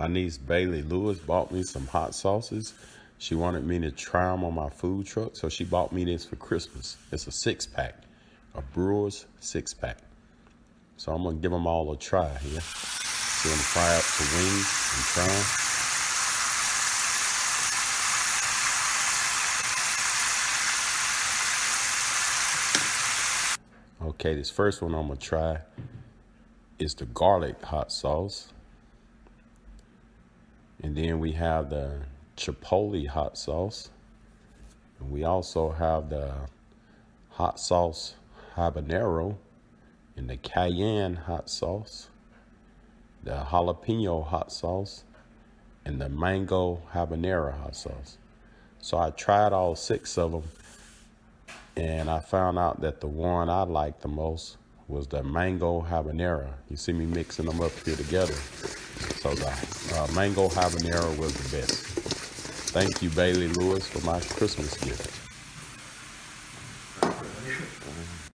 My niece Bailey Lewis bought me some hot sauces. She wanted me to try them on my food truck, so she bought me this for Christmas. It's a 6-pack, a Brewers 6-pack. So I'm gonna give them all a try here. So I'm gonna fry up the wings and try them. Okay, this first one I'm gonna try is the garlic hot sauce. And then we have the Chipotle hot sauce. And we also have the hot sauce Habanero and the cayenne hot sauce, the jalapeno hot sauce, and the mango habanero hot sauce. So I tried all 6 of them, and I found out that the one I liked the most was the mango habanero. You see me mixing them up here together. So the mango habanero was the best. Thank you, Bailey Lewis, for my Christmas gift.